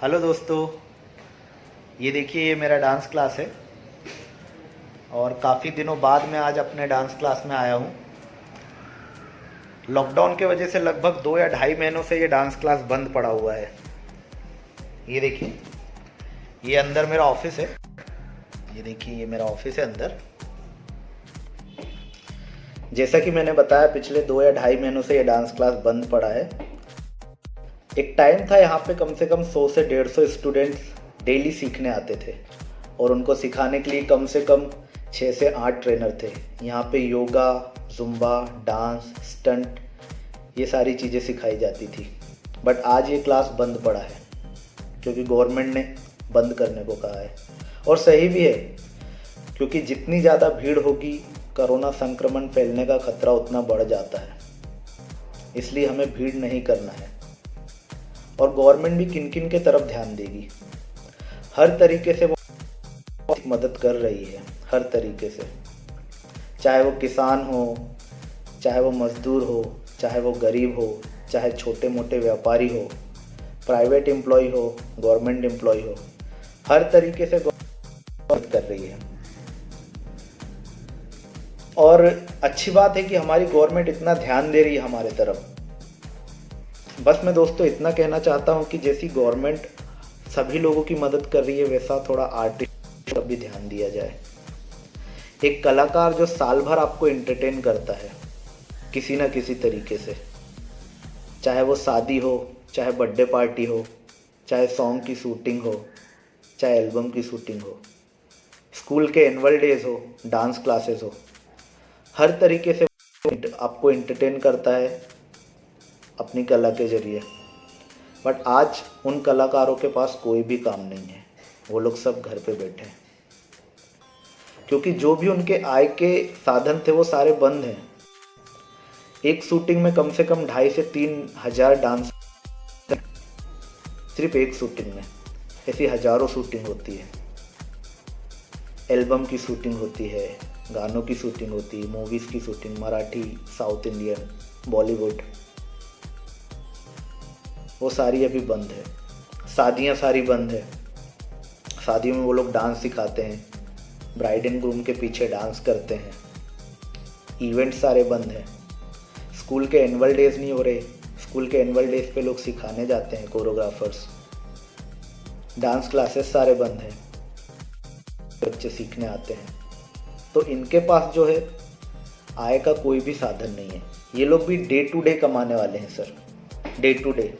Hello दोस्तों, ये देखिए ये मेरा डांस क्लास है और काफ़ी दिनों बाद मैं आज अपने डांस क्लास में आया हूँ। लॉकडाउन के वजह से लगभग 2 या ढाई महीनों से ये डांस क्लास बंद पड़ा हुआ है। ये देखिए, ये अंदर मेरा ऑफिस है। ये देखिए ये मेरा ऑफिस है अंदर। जैसा कि मैंने बताया, पिछले 2 या ढाई महीनों से ये डांस क्लास बंद पड़ा है। एक टाइम था यहाँ पे कम से कम 100 से 150 स्टूडेंट्स डेली सीखने आते थे और उनको सिखाने के लिए कम से कम 6 से 8 ट्रेनर थे। यहाँ पे योगा, जुम्बा, डांस, स्टंट, ये सारी चीज़ें सिखाई जाती थी। बट आज ये क्लास बंद पड़ा है क्योंकि गवर्नमेंट ने बंद करने को कहा है। और सही भी है, क्योंकि जितनी ज़्यादा भीड़ होगी कोरोना संक्रमण फैलने का खतरा उतना बढ़ जाता है। इसलिए हमें भीड़ नहीं करना है। और गवर्नमेंट भी किन किन के तरफ ध्यान देगी, हर तरीके से वो मदद कर रही है, हर तरीके से। चाहे वो किसान हो, चाहे वो मजदूर हो, चाहे वो गरीब हो, चाहे छोटे मोटे व्यापारी हो, प्राइवेट एम्प्लॉय हो, गवर्नमेंट एम्प्लॉय हो, हर तरीके से मदद कर रही है। और अच्छी बात है कि हमारी गवर्नमेंट इतना ध्यान दे रही है हमारे तरफ। बस मैं दोस्तों इतना कहना चाहता हूँ कि जैसी गवर्नमेंट सभी लोगों की मदद कर रही है, वैसा थोड़ा आर्टिस्ट पर भी ध्यान दिया जाए। एक कलाकार जो साल भर आपको एंटरटेन करता है किसी ना किसी तरीके से, चाहे वो शादी हो, चाहे बर्थडे पार्टी हो, चाहे सॉन्ग की शूटिंग हो, चाहे एल्बम की शूटिंग हो, स्कूल के एनुअल डेज हो, डांस क्लासेस हो, हर तरीके से आपको एंटरटेन करता है अपनी कला के जरिए। बट आज उन कलाकारों के पास कोई भी काम नहीं है, वो लोग सब घर पे बैठे हैं क्योंकि जो भी उनके आय के साधन थे वो सारे बंद हैं। एक शूटिंग में कम से कम 2,500 से 3,000 डांस, सिर्फ एक शूटिंग में। ऐसी हज़ारों शूटिंग होती है, एल्बम की शूटिंग होती है, गानों की शूटिंग होती है, मूवीज़ की shooting, Marathi, south Indian, Bollywood, वो सारी अभी बंद है। शादियाँ सारी बंद है। शादियों में वो लोग डांस सिखाते हैं, ब्राइड एंड ग्रूम के पीछे डांस करते हैं। इवेंट सारे बंद हैं। स्कूल के एनुअल डेज नहीं हो रहे, स्कूल के एनुअल डेज पे लोग सिखाने जाते हैं कोरियोग्राफर्स। डांस क्लासेस सारे बंद हैं, बच्चे सीखने आते हैं। तो इनके पास जो है आय का कोई भी साधन नहीं है। ये लोग भी डे टू डे कमाने वाले हैं सर, डे टू डे।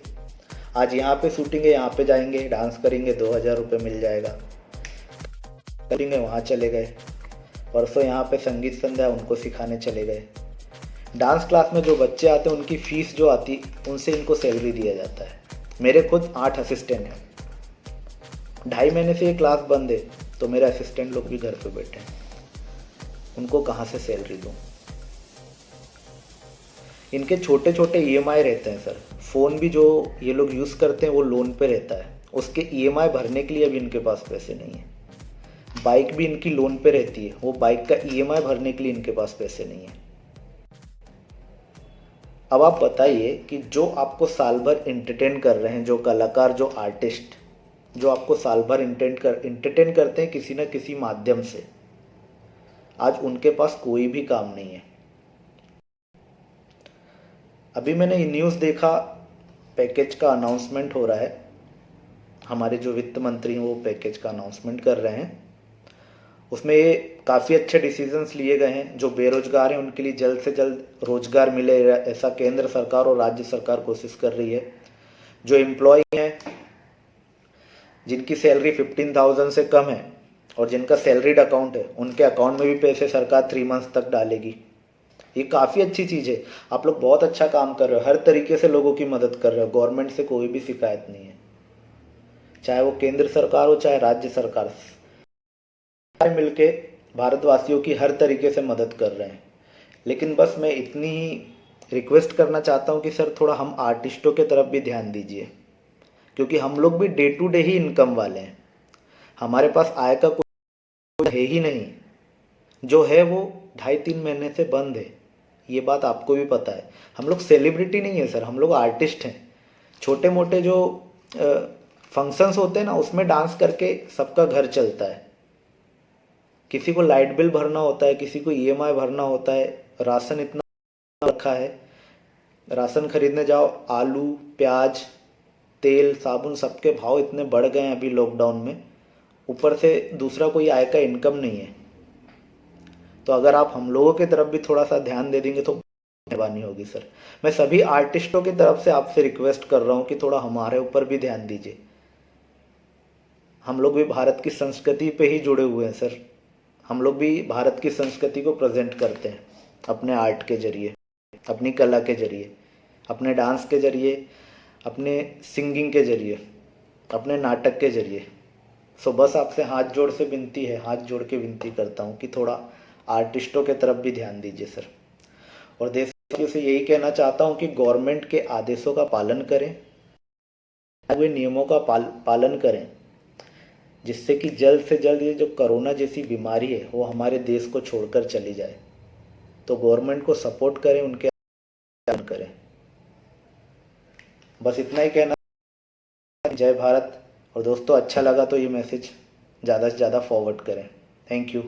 आज यहाँ पे शूटिंग है, यहाँ पे जाएंगे, डांस करेंगे, 2,000 रुपये मिल जाएगा, करेंगे, वहाँ चले गए। परसों यहाँ पे संगीत संध्या, उनको सिखाने चले गए। डांस क्लास में जो बच्चे आते हैं उनकी फ़ीस जो आती, उनसे इनको सैलरी दिया जाता है। मेरे खुद 8 असिस्टेंट हैं। 2.5 महीने से ये क्लास बंद है, तो मेरे असिस्टेंट लोग भी घर पे बैठे हैं। उनको कहाँ से सैलरी दूँ? इनके छोटे छोटे EMI रहते हैं सर। फ़ोन भी जो ये लोग यूज़ करते हैं वो लोन पे रहता है, उसके EMI भरने के लिए अभी इनके पास पैसे नहीं है। बाइक भी इनकी लोन पे रहती है, वो बाइक का EMI भरने के लिए इनके पास पैसे नहीं है। अब आप बताइए कि जो आपको साल भर एंटरटेन कर रहे हैं, जो कलाकार, जो आर्टिस्ट, जो आपको साल भर एंटरटेन करते हैं किसी न किसी माध्यम से, आज उनके पास कोई भी काम नहीं है। अभी मैंने न्यूज़ देखा, पैकेज का अनाउंसमेंट हो रहा है। हमारे जो वित्त मंत्री हैं वो पैकेज का अनाउंसमेंट कर रहे हैं। उसमें ये काफ़ी अच्छे डिसीजंस लिए गए हैं। जो बेरोजगार हैं उनके लिए जल्द से जल्द रोजगार मिले, ऐसा केंद्र सरकार और राज्य सरकार कोशिश कर रही है। जो एम्प्लॉय हैं, जिनकी सैलरी 15,000 से कम है और जिनका सैलरीड अकाउंट है, उनके अकाउंट में भी पैसे सरकार 3 मंथ्स तक डालेगी। ये काफ़ी अच्छी चीज़ है। आप लोग बहुत अच्छा काम कर रहे हो, हर तरीके से लोगों की मदद कर रहे हो। गवर्नमेंट से कोई भी शिकायत नहीं है, चाहे वो केंद्र सरकार हो चाहे राज्य सरकार, सारे मिलके भारतवासियों की हर तरीके से मदद कर रहे हैं। लेकिन बस मैं इतनी ही रिक्वेस्ट करना चाहता हूँ कि सर थोड़ा हम आर्टिस्टों के तरफ भी ध्यान दीजिए, क्योंकि हम लोग भी डे टू डे ही इनकम वाले हैं। हमारे पास आय का कोई है ही नहीं। जो है वो 2.5-3 महीने से बंद है, ये बात आपको भी पता है। हम लोग सेलिब्रिटी नहीं है सर, हम लोग आर्टिस्ट हैं। छोटे मोटे जो फंक्शंस होते हैं ना, उसमें डांस करके सबका घर चलता है। किसी को लाइट बिल भरना होता है, किसी को ईएमआई भरना होता है, राशन इतना रखा है, राशन खरीदने जाओ, आलू प्याज तेल साबुन सबके भाव इतने बढ़ गए हैं अभी लॉकडाउन में, ऊपर से दूसरा कोई आय का इनकम नहीं है। तो अगर आप हम लोगों की तरफ भी थोड़ा सा ध्यान दे देंगे तो मेहरबानी होगी सर। मैं सभी आर्टिस्टों की तरफ से आपसे रिक्वेस्ट कर रहा हूँ कि थोड़ा हमारे ऊपर भी ध्यान दीजिए। हम लोग भी भारत की संस्कृति पे ही जुड़े हुए हैं सर। हम लोग भी भारत की संस्कृति को प्रेजेंट करते हैं अपने आर्ट के जरिए, अपनी कला के जरिए, अपने डांस के जरिए, अपने सिंगिंग के जरिए, अपने नाटक के जरिए। सो बस आपसे हाथ जोड़ से विनती है, हाथ जोड़ के विनती करता हूँ कि थोड़ा आर्टिस्टों के तरफ भी ध्यान दीजिए सर। और देशवासियों से यही कहना चाहता हूँ कि गवर्नमेंट के आदेशों का पालन करें, हुए नियमों का पालन करें, जिससे कि जल्द से जल्द ये जो कोरोना जैसी बीमारी है वो हमारे देश को छोड़कर चली जाए। तो गवर्नमेंट को सपोर्ट करें, उनके पालन करें। बस इतना ही कहना। जय भारत। और दोस्तों अच्छा लगा तो ये मैसेज ज़्यादा से ज़्यादा फॉरवर्ड करें। Thank you.